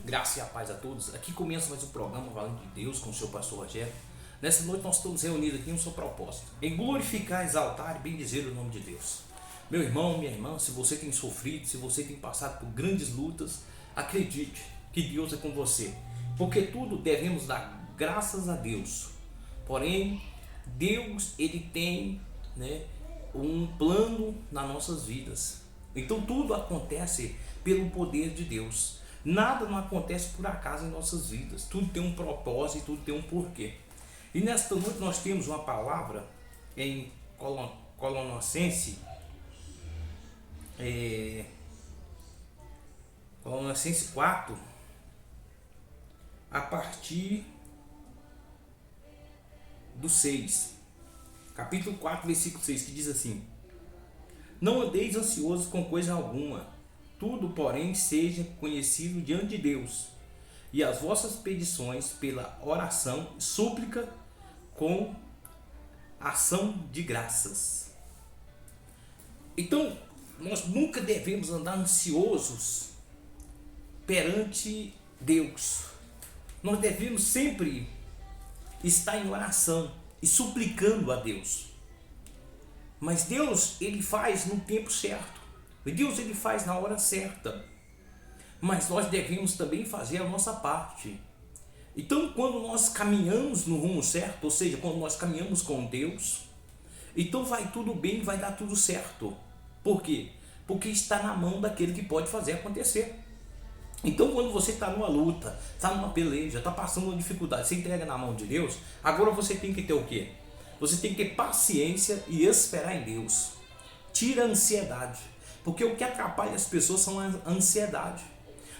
Graça e a paz a todos. Aqui começa mais um programa Valendo de Deus com o seu pastor Rogério. Nessa noite nós estamos reunidos aqui em um só propósito: em glorificar, exaltar e bendizer o nome de Deus. Meu irmão, minha irmã, se você tem sofrido, se você tem passado por grandes lutas, acredite que Deus é com você. Porque tudo devemos dar graças a Deus. Porém, Deus ele tem, um plano nas nossas vidas. Então tudo acontece pelo poder de Deus. Nada não acontece por acaso em nossas vidas. Tudo tem um propósito, tudo tem um porquê. E nesta noite nós temos uma palavra em Colossenses, Colossenses 4, a partir do 6. Capítulo 4, versículo 6, que diz assim: Não andeis ansiosos com coisa alguma. Tudo, porém, seja conhecido diante de Deus, e as vossas petições pela oração e súplica com ação de graças. Então, nós nunca devemos andar ansiosos perante Deus. Nós devemos sempre estar em oração e suplicando a Deus. Mas Deus, ele faz no tempo certo. Deus ele faz na hora certa, mas nós devemos também fazer a nossa parte. Então, quando nós caminhamos no rumo certo, ou seja, quando nós caminhamos com Deus, então vai tudo bem, vai dar tudo certo. Por quê? Porque está na mão daquele que pode fazer acontecer. Então, quando você está numa luta, está numa peleja, está passando uma dificuldade, você entrega na mão de Deus, agora você tem que ter o quê? Você tem que ter paciência e esperar em Deus. Tira a ansiedade. Porque o que atrapalha as pessoas são a ansiedade.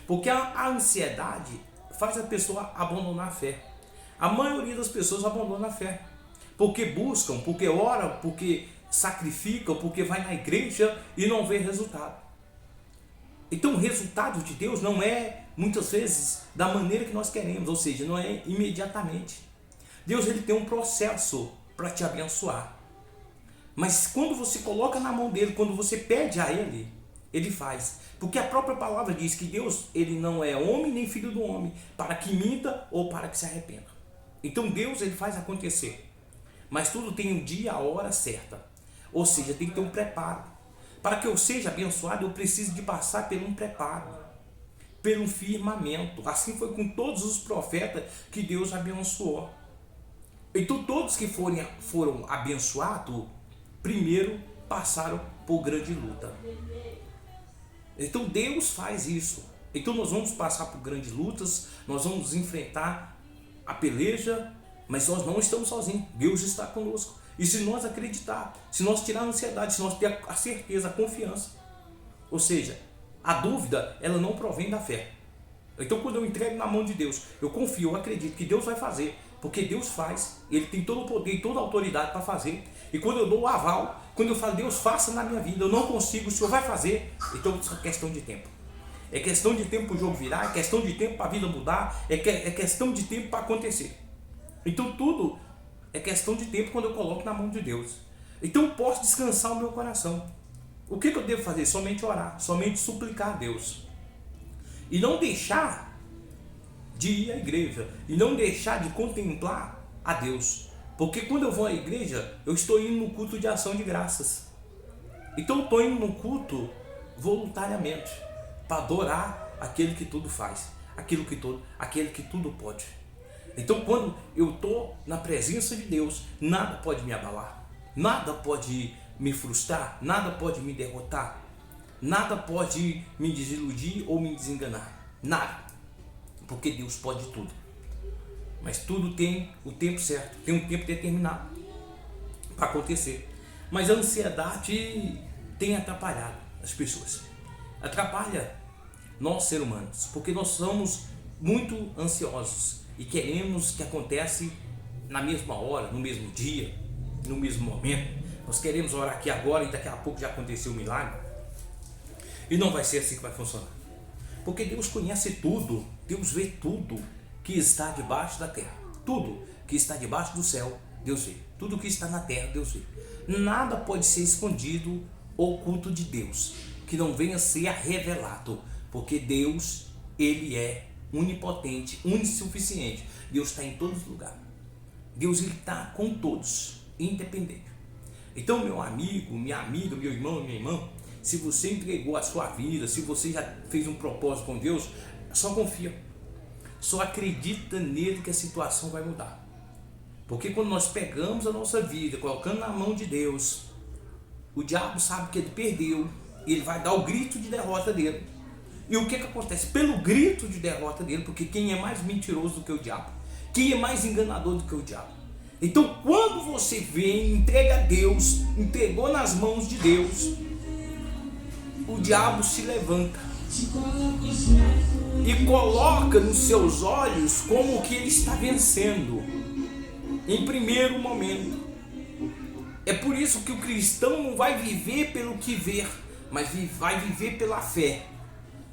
Porque a ansiedade faz a pessoa abandonar a fé. A maioria das pessoas abandona a fé. Porque buscam, porque oram, porque sacrificam, porque vai na igreja e não vê resultado. Então o resultado de Deus não é, muitas vezes, da maneira que nós queremos. Ou seja, não é imediatamente. Deus ele tem um processo para te abençoar. Mas quando você coloca na mão dele, quando você pede a ele, ele faz. Porque a própria palavra diz que Deus ele não é homem nem filho do homem, para que minta ou para que se arrependa. Então Deus ele faz acontecer. Mas tudo tem um dia, a hora certa. Ou seja, tem que ter um preparo. Para que eu seja abençoado, eu preciso de passar por um preparo, por um firmamento. Assim foi com todos os profetas que Deus abençoou. Então todos que foram abençoados, primeiro passaram por grande luta. Então Deus faz isso. Então nós vamos passar por grandes lutas, nós vamos enfrentar a peleja, mas nós não estamos sozinhos. Deus está conosco. E se nós acreditar, se nós tirar a ansiedade, se nós ter a certeza, a confiança, ou seja, a dúvida, ela não provém da fé. Então quando eu entrego na mão de Deus, eu confio, eu acredito que Deus vai fazer. Porque Deus faz, Ele tem todo o poder e toda a autoridade para fazer. E quando eu dou o aval, quando eu falo, Deus faça na minha vida, eu não consigo, o Senhor vai fazer, então isso é questão de tempo. É questão de tempo para o jogo virar, é questão de tempo para a vida mudar, é questão de tempo para acontecer. Então tudo é questão de tempo quando eu coloco na mão de Deus. Então eu posso descansar o meu coração. O que eu devo fazer? Somente orar, somente suplicar a Deus. E não deixar de ir à igreja e não deixar de contemplar a Deus, porque quando eu vou à igreja eu estou indo no culto de ação de graças. Então eu estou indo no culto voluntariamente para adorar aquele que tudo faz, aquele que tudo pode. Então quando eu estou na presença de Deus, nada pode me abalar, nada pode me frustrar, nada pode me derrotar, nada pode me desiludir ou me desenganar, nada. Porque Deus pode tudo. Mas tudo tem o tempo certo, tem um tempo determinado para acontecer. Mas a ansiedade tem atrapalhado as pessoas. Atrapalha nós, seres humanos, porque nós somos muito ansiosos e queremos que aconteça na mesma hora, no mesmo dia, no mesmo momento. Nós queremos orar aqui agora e daqui a pouco já aconteceu o milagre. E não vai ser assim que vai funcionar. Porque Deus conhece tudo, Deus vê tudo que está debaixo da terra. Tudo que está debaixo do céu, Deus vê. Tudo que está na terra, Deus vê. Nada pode ser escondido, oculto de Deus, que não venha a ser revelado. Porque Deus, Ele é onipotente, onissuficiente. Deus está em todos os lugares. Deus está com todos, independente. Então, meu amigo, minha amiga, meu irmão, minha irmã, se você entregou a sua vida, se você já fez um propósito com Deus, só confia. Só acredita nele que a situação vai mudar. Porque quando nós pegamos a nossa vida, colocando na mão de Deus, o diabo sabe que ele perdeu, e ele vai dar o grito de derrota dele. E o que acontece? Pelo grito de derrota dele, porque quem é mais mentiroso do que o diabo? Quem é mais enganador do que o diabo? Então, quando você vem, entrega a Deus, entregou nas mãos de Deus, o diabo se levanta e coloca nos seus olhos como que ele está vencendo em primeiro momento. É por isso que o cristão não vai viver pelo que ver, mas vai viver pela fé.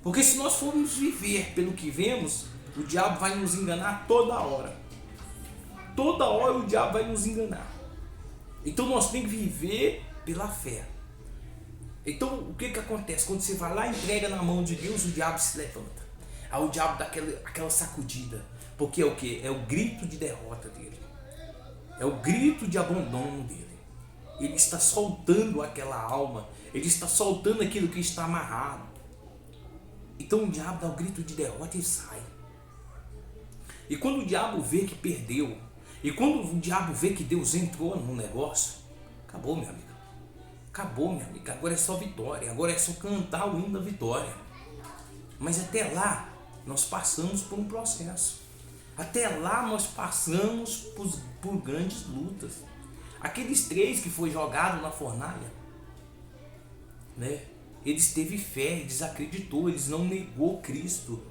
Porque se nós formos viver pelo que vemos, o diabo vai nos enganar toda hora. Toda hora o diabo vai nos enganar. Então nós temos que viver pela fé. Então o que acontece? Quando você vai lá e entrega na mão de Deus, o diabo se levanta. Aí o diabo dá aquela sacudida. Porque é o que? É o grito de derrota dele. É o grito de abandono dele. Ele está soltando aquela alma. Ele está soltando aquilo que está amarrado. Então o diabo dá o grito de derrota e sai. E quando o diabo vê que perdeu, e quando o diabo vê que Deus entrou no negócio, acabou, meu amigo. Acabou, minha amiga. Agora é só vitória. Agora é só cantar o hino da vitória. Mas até lá, nós passamos por um processo. Até lá, nós passamos por grandes lutas. Aqueles 3 que foi jogado na fornalha, né? Eles teve fé, eles acreditou, eles não negou Cristo.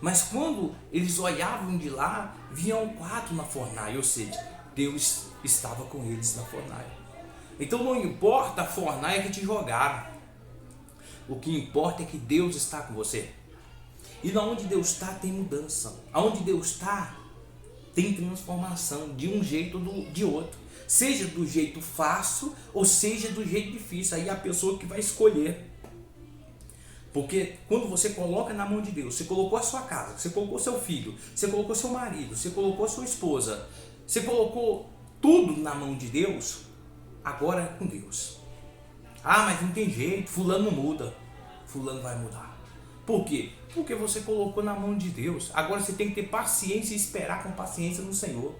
Mas quando eles olhavam de lá, viam 4 na fornalha, ou seja, Deus estava com eles na fornalha. Então não importa a fornalha que te jogaram, o que importa é que Deus está com você. E na onde Deus está tem mudança, aonde Deus está tem transformação, de um jeito ou de outro, seja do jeito fácil ou seja do jeito difícil, aí é a pessoa que vai escolher. Porque quando você coloca na mão de Deus, você colocou a sua casa, você colocou seu filho, você colocou seu marido, você colocou sua esposa, você colocou tudo na mão de Deus, agora é com Deus. Ah, mas não tem jeito, fulano não muda. Fulano vai mudar. Por quê? Porque você colocou na mão de Deus. Agora você tem que ter paciência e esperar com paciência no Senhor.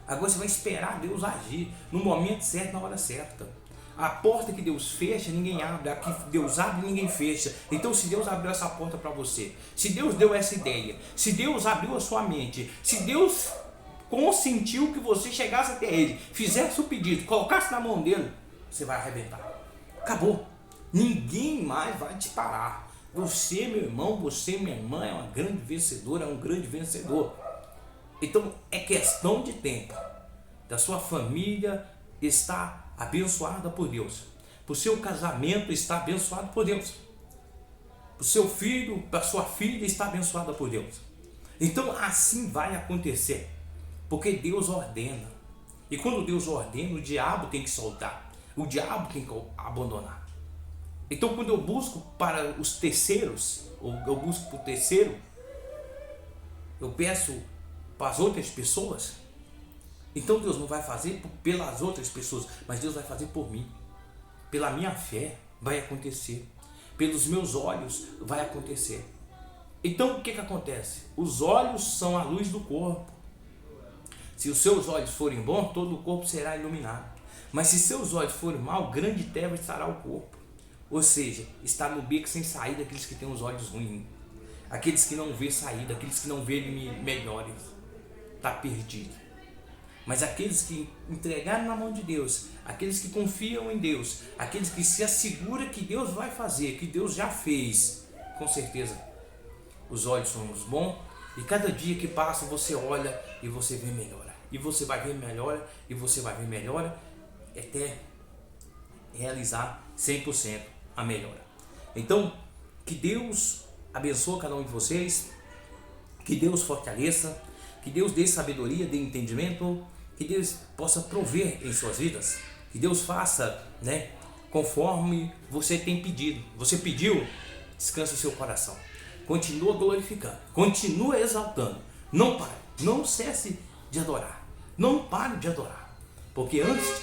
Agora você vai esperar Deus agir no momento certo, na hora certa. A porta que Deus fecha, ninguém abre. A que Deus abre, ninguém fecha. Então, se Deus abriu essa porta para você, se Deus deu essa ideia, se Deus abriu a sua mente, se Deus consentiu que você chegasse até Ele, fizesse o pedido, colocasse na mão dele, você vai arrebentar. Acabou. Ninguém mais vai te parar. Você, meu irmão, você, minha irmã, é uma grande vencedora, é um grande vencedor. Então, é questão de tempo da sua família estar abençoada por Deus, para o seu casamento estar abençoado por Deus, para o seu filho, para a sua filha estar abençoada por Deus. Então assim vai acontecer, porque Deus ordena, e quando Deus ordena, o diabo tem que soltar, o diabo tem que abandonar. Então quando eu busco para os terceiros, ou eu busco para o terceiro, eu peço para as outras pessoas, então Deus não vai fazer pelas outras pessoas, mas Deus vai fazer por mim. Pela minha fé vai acontecer. Pelos meus olhos vai acontecer. Então o que acontece? Os olhos são a luz do corpo. Se os seus olhos forem bons, todo o corpo será iluminado. Mas se seus olhos forem maus, grande treva estará o corpo. Ou seja, está no beco sem saída aqueles que têm os olhos ruins. Aqueles que não vê saída, aqueles que não vê melhores. Está perdido. Mas aqueles que entregaram na mão de Deus, aqueles que confiam em Deus, aqueles que se asseguram que Deus vai fazer, que Deus já fez, com certeza, os olhos são os bons, e cada dia que passa você olha e você vê melhora, e você vai ver melhora, e você vai ver melhora, até realizar 100% a melhora. Então, que Deus abençoe cada um de vocês, que Deus fortaleça, que Deus dê sabedoria, dê entendimento, que Deus possa prover em suas vidas, que Deus faça, conforme você tem pedido. Você pediu, descansa o seu coração. Continua glorificando, continua exaltando. Não pare, não cesse de adorar. Não pare de adorar. Porque antes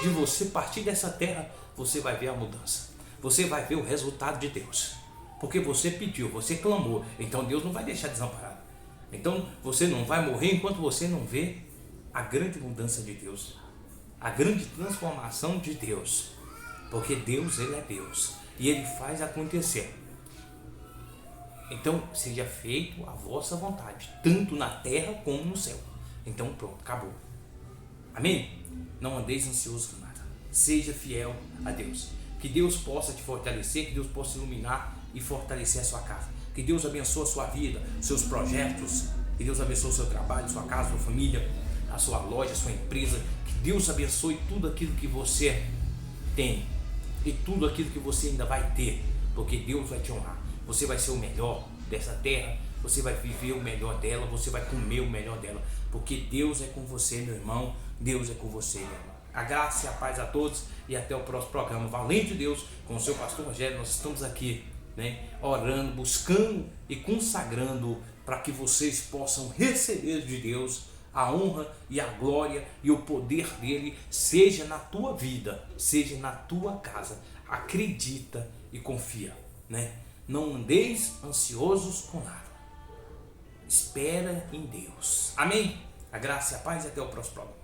de você partir dessa terra, você vai ver a mudança. Você vai ver o resultado de Deus. Porque você pediu, você clamou. Então Deus não vai deixar desamparado. Então você não vai morrer enquanto você não vê a grande mudança de Deus. A grande transformação de Deus. Porque Deus, Ele é Deus. E Ele faz acontecer. Então seja feito a vossa vontade. Tanto na terra como no céu. Então pronto, acabou. Amém? Não andeis ansiosos com nada. Seja fiel a Deus. Que Deus possa te fortalecer, que Deus possa iluminar e fortalecer a sua casa. Que Deus abençoe a sua vida, seus projetos. Que Deus abençoe o seu trabalho, sua casa, sua família, a sua loja, a sua empresa. Que Deus abençoe tudo aquilo que você tem e tudo aquilo que você ainda vai ter. Porque Deus vai te honrar. Você vai ser o melhor dessa terra. Você vai viver o melhor dela. Você vai comer o melhor dela. Porque Deus é com você, meu irmão. Deus é com você, meu irmão. A graça e a paz a todos e até o próximo programa. Valente Deus, com o seu pastor Rogério, nós estamos aqui, orando, buscando e consagrando para que vocês possam receber de Deus a honra e a glória e o poder dele, seja na tua vida, seja na tua casa. Acredita e confia, Não andeis ansiosos com nada. Espera em Deus. Amém? A graça e a paz e até o próximo programa.